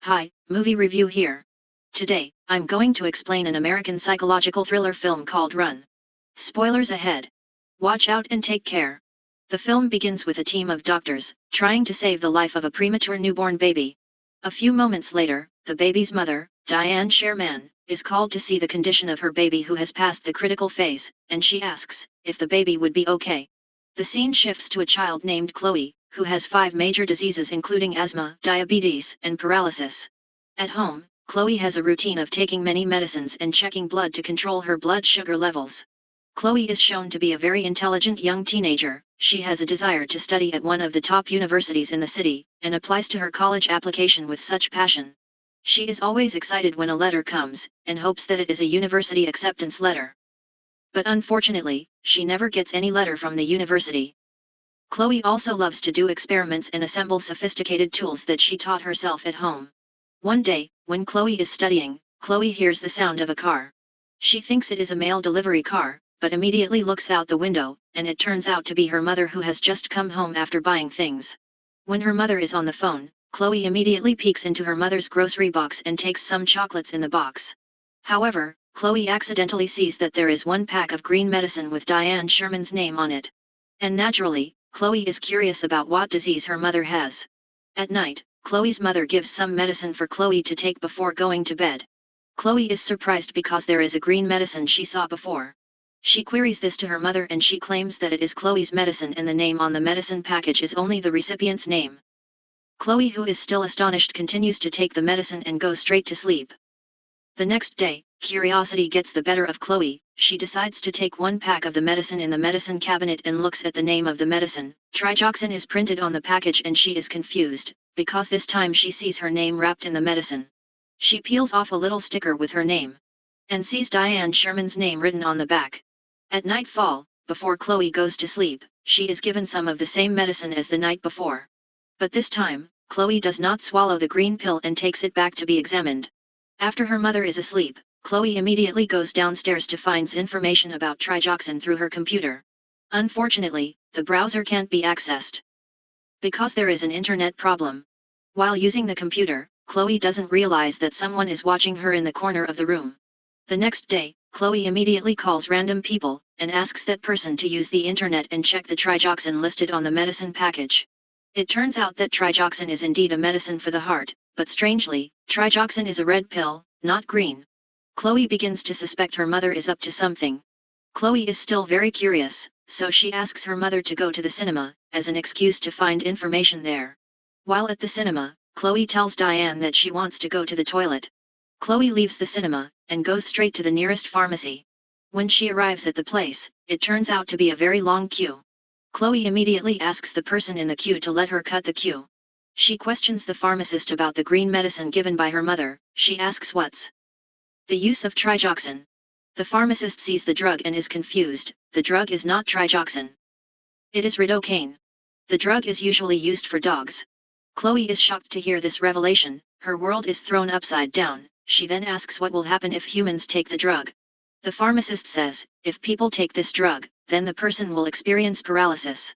Hi, movie review here. Today, I'm going to explain an American psychological thriller film called Run. Spoilers ahead. Watch out and take care. The film begins with a team of doctors, trying to save the life of a premature newborn baby. A few moments later, the baby's mother, Diane Sherman, is called to see the condition of her baby who has passed the critical phase, and she asks if the baby would be okay. The scene shifts to a child named Chloe, who has 5 major diseases including asthma, diabetes, and paralysis. At home, Chloe has a routine of taking many medicines and checking blood to control her blood sugar levels. Chloe is shown to be a very intelligent young teenager. She has a desire to study at one of the top universities in the city, and applies to her college application with such passion. She is always excited when a letter comes, and hopes that it is a university acceptance letter. But unfortunately, she never gets any letter from the university. Chloe also loves to do experiments and assemble sophisticated tools that she taught herself at home. One day, when Chloe is studying, Chloe hears the sound of a car. She thinks it is a mail delivery car, but immediately looks out the window, and it turns out to be her mother who has just come home after buying things. When her mother is on the phone, Chloe immediately peeks into her mother's grocery box and takes some chocolates in the box. However, Chloe accidentally sees that there is one pack of green medicine with Diane Sherman's name on it. And naturally, Chloe is curious about what disease her mother has. At night, Chloe's mother gives some medicine for Chloe to take before going to bed. Chloe is surprised because there is a green medicine she saw before. She queries this to her mother and she claims that it is Chloe's medicine and the name on the medicine package is only the recipient's name. Chloe, who is still astonished, continues to take the medicine and goes straight to sleep. The next day, curiosity gets the better of Chloe. She decides to take one pack of the medicine in the medicine cabinet and looks at the name of the medicine. Trigoxin is printed on the package and she is confused, because this time she sees her name wrapped in the medicine. She peels off a little sticker with her name, and sees Diane Sherman's name written on the back. At nightfall, before Chloe goes to sleep, she is given some of the same medicine as the night before. But this time, Chloe does not swallow the green pill and takes it back to be examined. After her mother is asleep, Chloe immediately goes downstairs to find information about trigoxin through her computer. Unfortunately, the browser can't be accessed because there is an internet problem. While using the computer, Chloe doesn't realize that someone is watching her in the corner of the room. The next day, Chloe immediately calls random people, and asks that person to use the internet and check the trigoxin listed on the medicine package. It turns out that trigoxin is indeed a medicine for the heart, but strangely, trigoxin is a red pill, not green. Chloe begins to suspect her mother is up to something. Chloe is still very curious, so she asks her mother to go to the cinema, as an excuse to find information there. While at the cinema, Chloe tells Diane that she wants to go to the toilet. Chloe leaves the cinema, and goes straight to the nearest pharmacy. When she arrives at the place, it turns out to be a very long queue. Chloe immediately asks the person in the queue to let her cut the queue. She questions the pharmacist about the green medicine given by her mother. She asks what's the use of trigoxin. The pharmacist sees the drug and is confused. The drug is not trigoxin. It is lidocaine. The drug is usually used for dogs. Chloe is shocked to hear this revelation. Her world is thrown upside down. She then asks what will happen if humans take the drug. The pharmacist says, if people take this drug, then the person will experience paralysis.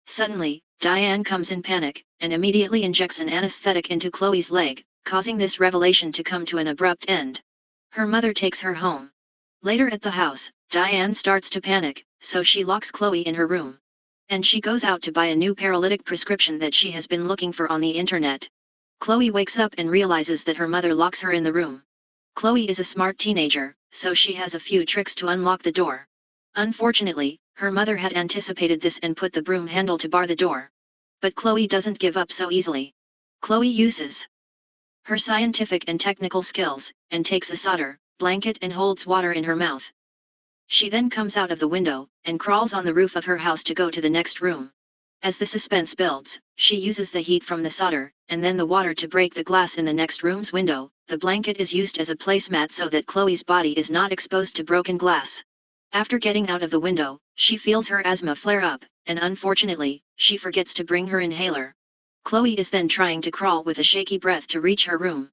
Suddenly, Diane comes in panic, and immediately injects an anesthetic into Chloe's leg, causing this revelation to come to an abrupt end. Her mother takes her home. Later at the house, Diane starts to panic, so she locks Chloe in her room. And she goes out to buy a new paralytic prescription that she has been looking for on the internet. Chloe wakes up and realizes that her mother locks her in the room. Chloe is a smart teenager, so she has a few tricks to unlock the door. Unfortunately, her mother had anticipated this and put the broom handle to bar the door. But Chloe doesn't give up so easily. Chloe uses her scientific and technical skills, and takes a solder blanket and holds water in her mouth. She then comes out of the window, and crawls on the roof of her house to go to the next room. As the suspense builds, she uses the heat from the solder, and then the water to break the glass in the next room's window. The blanket is used as a placemat so that Chloe's body is not exposed to broken glass. After getting out of the window, she feels her asthma flare up, and unfortunately, she forgets to bring her inhaler. Chloe is then trying to crawl with a shaky breath to reach her room.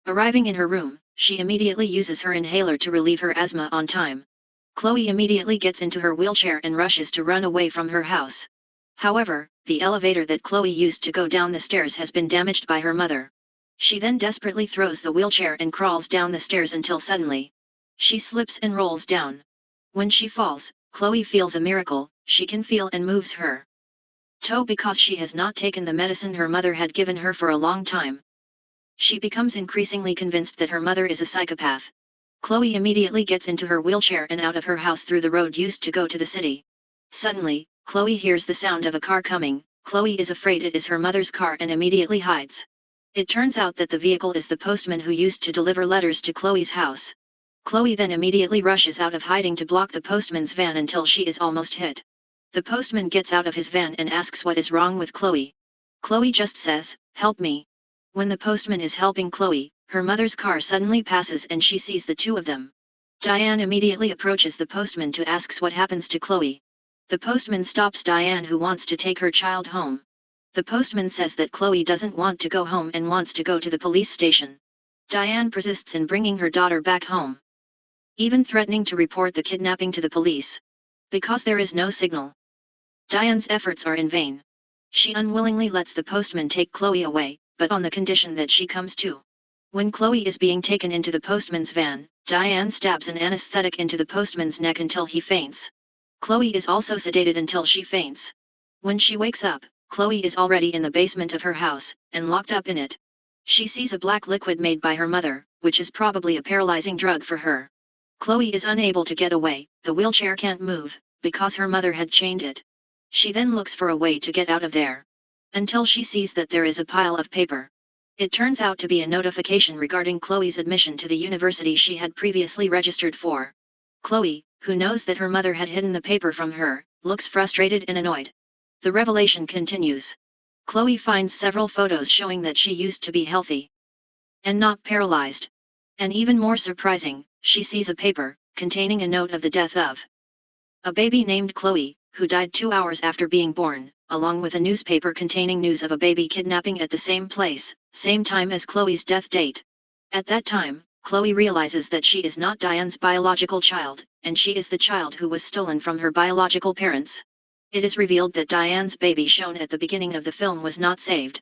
Arriving in her room, she immediately uses her inhaler to relieve her asthma on time. Chloe immediately gets into her wheelchair and rushes to run away from her house. However, the elevator that Chloe used to go down the stairs has been damaged by her mother. She then desperately throws the wheelchair and crawls down the stairs until suddenly she slips and rolls down. When she falls, Chloe feels a miracle. She can feel and moves her toe because she has not taken the medicine her mother had given her for a long time. She becomes increasingly convinced that her mother is a psychopath. Chloe immediately gets into her wheelchair and out of her house through the road used to go to the city. Suddenly, Chloe hears the sound of a car coming. Chloe is afraid it is her mother's car and immediately hides. It turns out that the vehicle is the postman who used to deliver letters to Chloe's house. Chloe then immediately rushes out of hiding to block the postman's van until she is almost hit. The postman gets out of his van and asks what is wrong with Chloe. Chloe just says, "Help me." When the postman is helping Chloe, her mother's car suddenly passes and she sees the two of them. Diane immediately approaches the postman to ask what happens to Chloe. The postman stops Diane, who wants to take her child home. The postman says that Chloe doesn't want to go home and wants to go to the police station. Diane persists in bringing her daughter back home, even threatening to report the kidnapping to the police. Because there is no signal, Diane's efforts are in vain. She unwillingly lets the postman take Chloe away, but on the condition that she comes to. When Chloe is being taken into the postman's van, Diane stabs an anesthetic into the postman's neck until he faints. Chloe is also sedated until she faints. When she wakes up, Chloe is already in the basement of her house, and locked up in it. She sees a black liquid made by her mother, which is probably a paralyzing drug for her. Chloe is unable to get away. The wheelchair can't move, because her mother had chained it. She then looks for a way to get out of there, until she sees that there is a pile of paper. It turns out to be a notification regarding Chloe's admission to the university she had previously registered for. Chloe, who knows that her mother had hidden the paper from her, looks frustrated and annoyed. The revelation continues. Chloe finds several photos showing that she used to be healthy and not paralyzed. And even more surprising, she sees a paper containing a note of the death of a baby named Chloe, who died 2 hours after being born, along with a newspaper containing news of a baby kidnapping at the same place, same time as Chloe's death date. At that time, Chloe realizes that she is not Diane's biological child, and she is the child who was stolen from her biological parents. It is revealed that Diane's baby shown at the beginning of the film was not saved.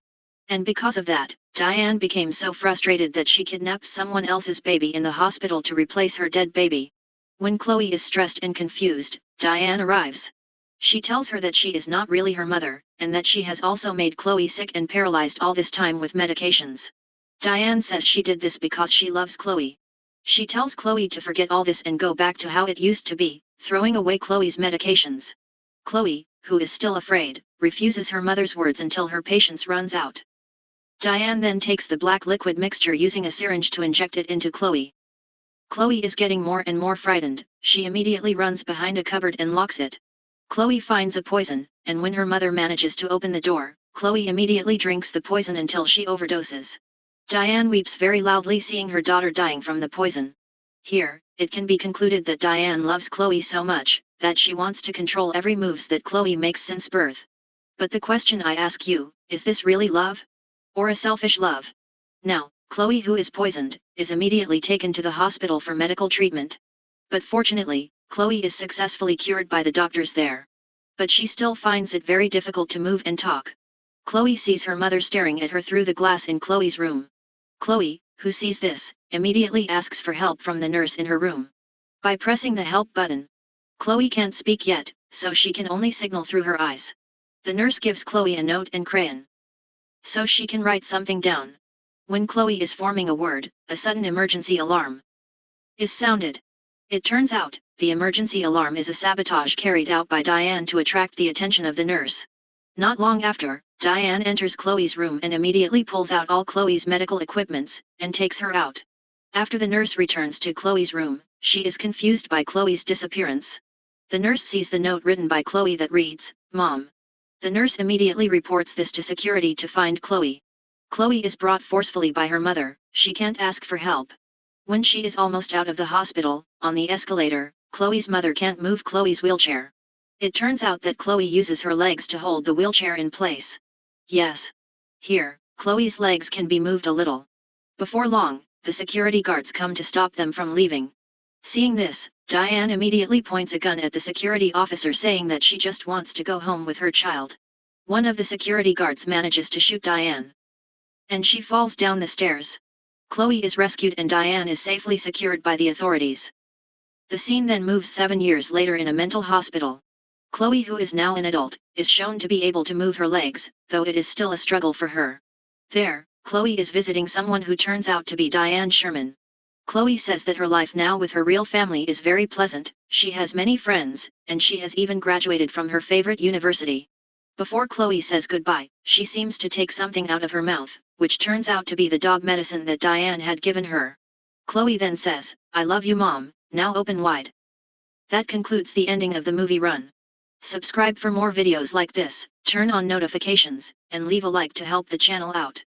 And because of that, Diane became so frustrated that she kidnapped someone else's baby in the hospital to replace her dead baby. When Chloe is stressed and confused, Diane arrives. She tells her that she is not really her mother, and that she has also made Chloe sick and paralyzed all this time with medications. Diane says she did this because she loves Chloe. She tells Chloe to forget all this and go back to how it used to be, throwing away Chloe's medications. Chloe, who is still afraid, refuses her mother's words until her patience runs out. Diane then takes the black liquid mixture using a syringe to inject it into Chloe. Chloe is getting more and more frightened. She immediately runs behind a cupboard and locks it. Chloe finds a poison, and when her mother manages to open the door, Chloe immediately drinks the poison until she overdoses. Diane weeps very loudly seeing her daughter dying from the poison. Here, it can be concluded that Diane loves Chloe so much, that she wants to control every moves that Chloe makes since birth. But the question I ask you, is this really love? Or a selfish love? Now, Chloe, who is poisoned, is immediately taken to the hospital for medical treatment. But fortunately, Chloe is successfully cured by the doctors there. But she still finds it very difficult to move and talk. Chloe sees her mother staring at her through the glass in Chloe's room. Chloe, who sees this, immediately asks for help from the nurse in her room. By pressing the help button, Chloe can't speak yet, so she can only signal through her eyes. The nurse gives Chloe a note and crayon, so she can write something down. When Chloe is forming a word, a sudden emergency alarm is sounded. It turns out, the emergency alarm is a sabotage carried out by Diane to attract the attention of the nurse. Not long after, Diane enters Chloe's room and immediately pulls out all Chloe's medical equipments, and takes her out. After the nurse returns to Chloe's room, she is confused by Chloe's disappearance. The nurse sees the note written by Chloe that reads, "Mom." The nurse immediately reports this to security to find Chloe. Chloe is brought forcefully by her mother. She can't ask for help. When she is almost out of the hospital, on the escalator, Chloe's mother can't move Chloe's wheelchair. It turns out that Chloe uses her legs to hold the wheelchair in place. Yes. Here, Chloe's legs can be moved a little. Before long, the security guards come to stop them from leaving. Seeing this, Diane immediately points a gun at the security officer saying that she just wants to go home with her child. One of the security guards manages to shoot Diane, and she falls down the stairs. Chloe is rescued and Diane is safely secured by the authorities. The scene then moves 7 years later in a mental hospital. Chloe, who is now an adult, is shown to be able to move her legs, though it is still a struggle for her. There, Chloe is visiting someone who turns out to be Diane Sherman. Chloe says that her life now with her real family is very pleasant, she has many friends, and she has even graduated from her favorite university. Before Chloe says goodbye, she seems to take something out of her mouth, which turns out to be the dog medicine that Diane had given her. Chloe then says, "I love you, Mom," now open wide. That concludes the ending of the movie Run. Subscribe for more videos like this, turn on notifications, and leave a like to help the channel out.